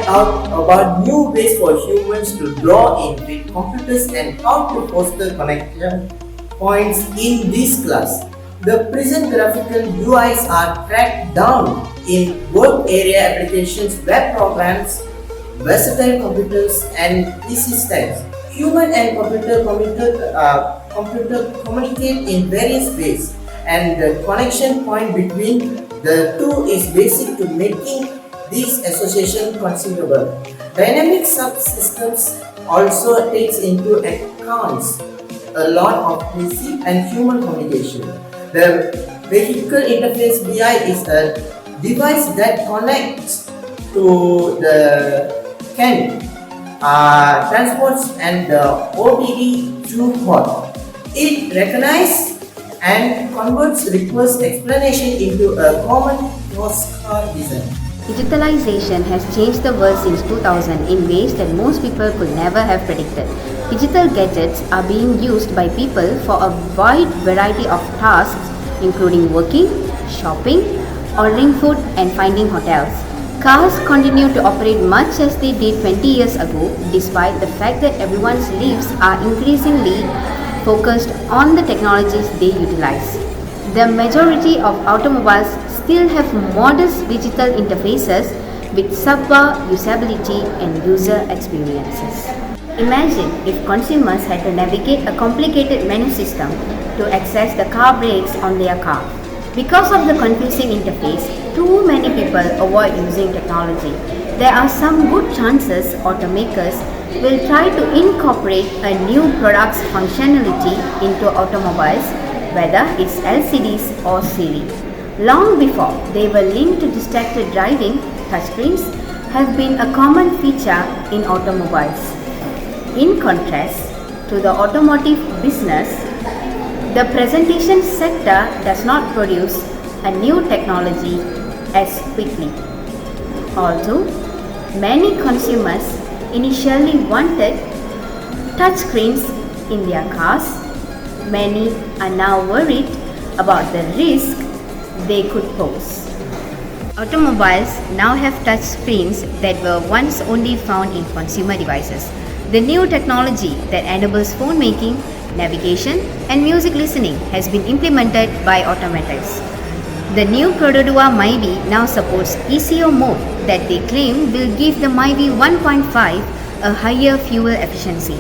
out about new ways for humans to draw in with computers and how to foster connection points in this class. The present graphical UIs are tracked down in work area applications, web programs, versatile computers and PC stacks. Human and computer communicate in various ways, and the connection point between the two is basic to making these associations consumable. Dynamic subsystems also takes into account a lot of PC and human communication. The vehicle interface BI is a device that connects to the CAN, transports and the OBD through port. It recognizes and converts request explanation into a common postcard design. Digitalization has changed the world since 2000 in ways that most people could never have predicted. Digital gadgets are being used by people for a wide variety of tasks, including working, shopping, ordering food, and finding hotels. Cars continue to operate much as they did 20 years ago, despite the fact that everyone's lives are increasingly focused on the technologies they utilize. The majority of automobiles still have modest digital interfaces with subpar usability and user experiences. Imagine if consumers had to navigate a complicated menu system to access the car brakes on their car. Because of the confusing interface, too many people avoid using technology. There are some good chances automakers will try to incorporate a new product's functionality into automobiles, whether it's LCDs or Siri. Long before they were linked to distracted driving, touchscreens have been a common feature in automobiles. In contrast to the automotive business, the presentation sector does not produce a new technology as quickly. Although many consumers initially wanted touchscreens in their cars, many are now worried about the risk they could pose. Automobiles now have touch screens that were once only found in consumer devices. The new technology that enables phone making, navigation, and music listening has been implemented by automakers. The new PERADABAN MyV now supports ECO mode that they claim will give the MyV 1.5 a higher fuel efficiency.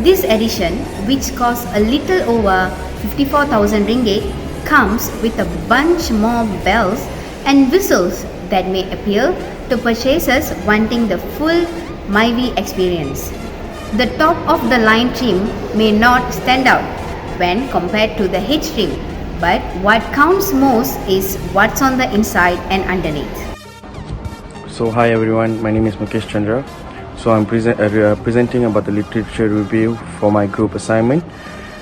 This edition, which costs a little over 54,000 ringgit, comes with a bunch more bells and whistles that may appeal to purchasers wanting the full MyV experience. The top of the line trim may not stand out when compared to the H trim, but what counts most is what's on the inside and underneath. So hi everyone, my name is MUKESH CHANDRA. So I'm presenting about the literature review for my group assignment,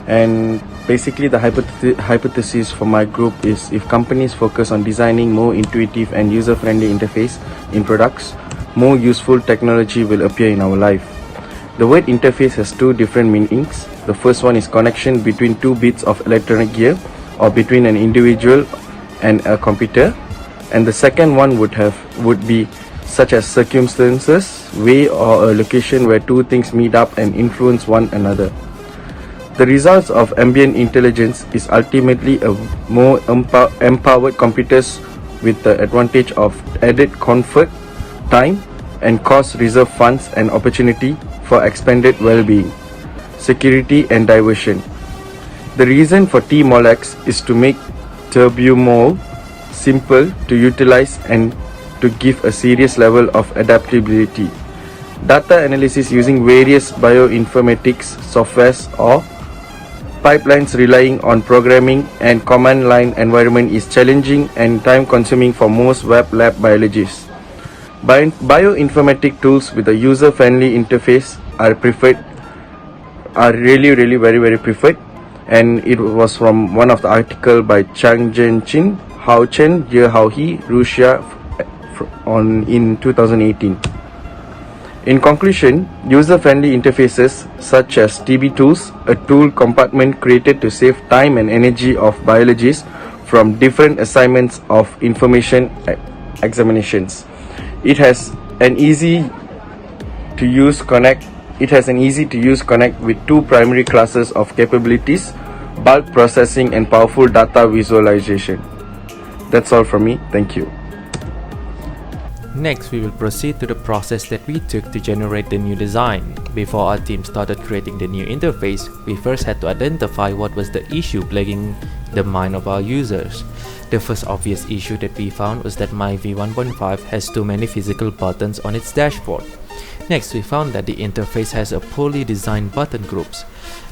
and basically the hypothesis for my group is if companies focus on designing more intuitive and user-friendly interface in products, more useful technology will appear in our life. The word interface has two different meanings. The first one is connection between two bits of electronic gear or between an individual and a computer, and the second one would be such as circumstances, way, or a location where two things meet up and influence one another. The results of ambient intelligence is ultimately a more empowered computers with the advantage of added comfort, time, and cost-reserved funds and opportunity for expanded well-being, security, and diversion. The reason for T-Molex is to make TurboMole simple to utilize and to give a serious level of adaptability. Data analysis using various bioinformatics softwares or pipelines relying on programming and command line environment is challenging and time consuming for most web lab biologists. Bioinformatic tools with a user-friendly interface are really very preferred, and it was from one of the article by Chang Chin, Hao Chen, Ye Hao He, Russia in 2018. In conclusion, user-friendly interfaces such as TB tools, a tool compartment created to save time and energy of biologists from different assignments of information examinations. It has an easy to use connect. It has an easy to use connect with two primary classes of capabilities: bulk processing and powerful data visualization. That's all from me. Thank you. Next, we will proceed to the process that we took to generate the new design. Before our team started creating the new interface, we first had to identify what was the issue plaguing the mind of our users. The first obvious issue that we found was that MyV 1.5 has too many physical buttons on its dashboard. Next, we found that the interface has a poorly designed button groups.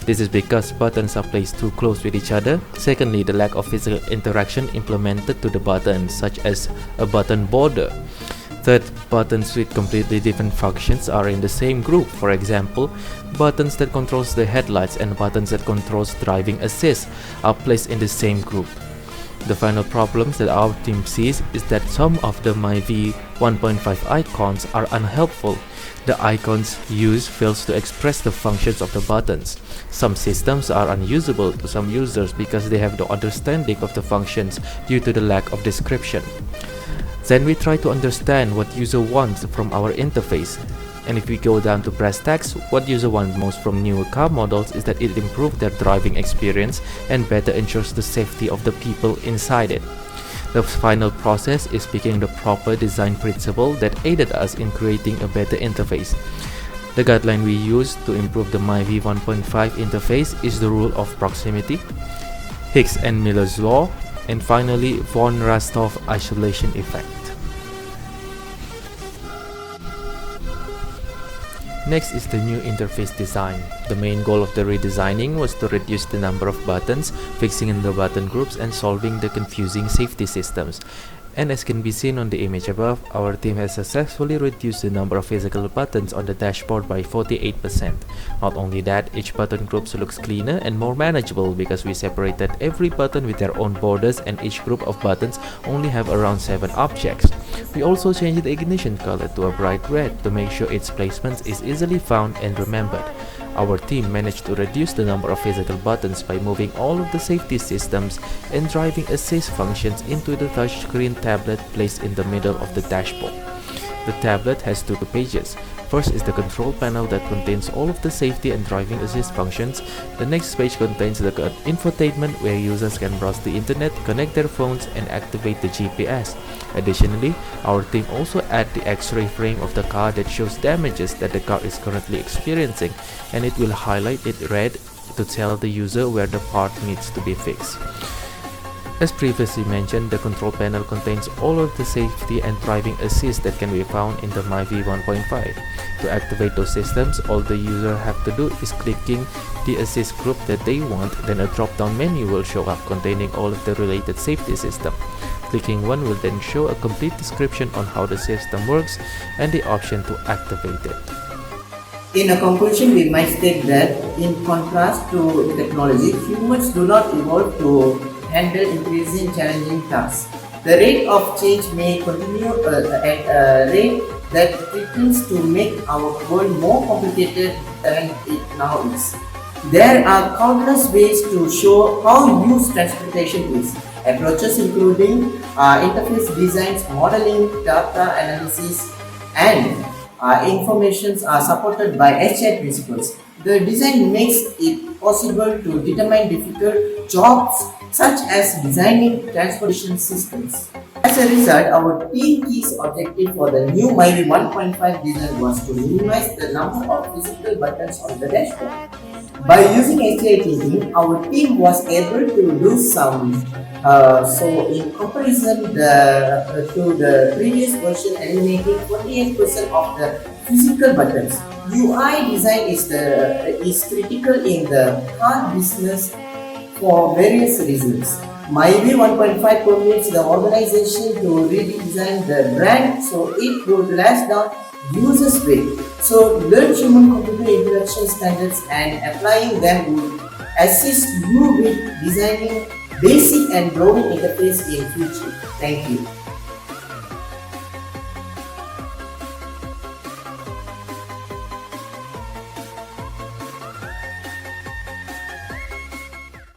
This is because buttons are placed too close with each other. Secondly, the lack of physical interaction implemented to the buttons, such as a button border. Third, buttons with completely different functions are in the same group. For example, buttons that controls the headlights and buttons that controls driving assist are placed in the same group. The final problems that our team sees is that some of the MyV 1.5 icons are unhelpful. The icons used fails to express the functions of the buttons. Some systems are unusable to some users because they have no understanding of the functions due to the lack of description. Then we try to understand what user wants from our interface. And if we go down to brass tacks, what user wants most from newer car models is that it improves their driving experience and better ensures the safety of the people inside it. The final process is picking the proper design principle that aided us in creating a better interface. The guideline we use to improve the MyV 1.5 interface is the rule of proximity, Hicks and Miller's law, and finally von Rastov isolation effect. Next is the new interface design. The main goal of the redesigning was to reduce the number of buttons, fixing in the button groups, and solving the confusing safety systems. And as can be seen on the image above, our team has successfully reduced the number of physical buttons on the dashboard by 48%. Not only that, each button group looks cleaner and more manageable because we separated every button with their own borders and each group of buttons only have around 7 objects. We also changed the ignition color to a bright red to make sure its placement is easily found and remembered. Our team managed to reduce the number of physical buttons by moving all of the safety systems and driving assist functions into the touchscreen tablet placed in the middle of the dashboard. The tablet has 2 pages. First is the control panel that contains all of the safety and driving assist functions. The next page contains the infotainment where users can browse the internet, connect their phones, and activate the GPS. Additionally, our team also add the X-ray frame of the car that shows damages that the car is currently experiencing, and it will highlight it red to tell the user where the part needs to be fixed. As previously mentioned, the control panel contains all of the safety and driving assist that can be found in the MyV 1.5. To activate those systems, all the user have to do is clicking the assist group that they want, then a drop-down menu will show up containing all of the related safety system. Clicking one will then show a complete description on how the system works and the option to activate it. In a conclusion, we might state that in contrast to technology, humans do not evolve to handle increasing challenging tasks. The rate of change may continue at a rate that threatens to make our world more complicated than it now is. There are countless ways to show how used transportation is. Approaches including interface designs, modeling, data analysis, and informations are supported by ZUHDI principles. The design makes it possible to determine difficult jobs such as designing transportation systems. As a result, our team key objective for the new MyV 1.5 design was to minimize the number of physical buttons on the dashboard. By using HCI thinking, our team was able to do some. So in comparison to the previous version, eliminating 48% of the physical buttons. UI design is critical in the car business for various reasons. MyV 1.5 permits the organization to redesign the brand so it would last down users' way. So learn human-computer interaction standards and applying them would assist you with designing basic and growing interface in future. Thank you.